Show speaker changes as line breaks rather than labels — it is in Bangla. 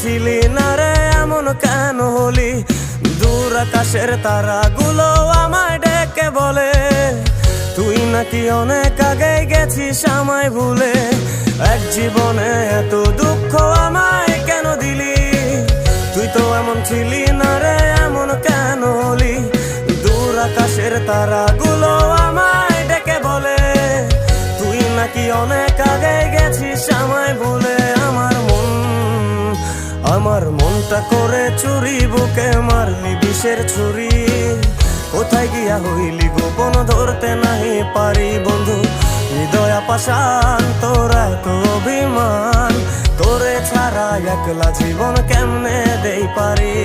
ছিলি না রে এমন কেন হলি? দূর আকাশের তারাগুলো আমায় ডেকে বলে তুই নাকি অনেক আগে গেছিস আমায় ভুলে। এক জীবনে এত দুঃখ আমায় কেন দিলি? তুই তো এমন ছিলি না রে এমন কেন হলি? দূর আকাশের তারাগুলো আমায় ডেকে বলে তুই নাকি অনেক আগে গেছিস আমায় ভুলে। আমার মনটা করে চুরি, বুকে মারলি বিষের ছুরি। কোথায় গিয়া হইলি গোপন ধরতে নাহি পারি বন্ধু। হৃদয় পাষাণ তোর এত অভিমান, তোরে ছাড়া একলা জীবন কেমনে দেই পারি?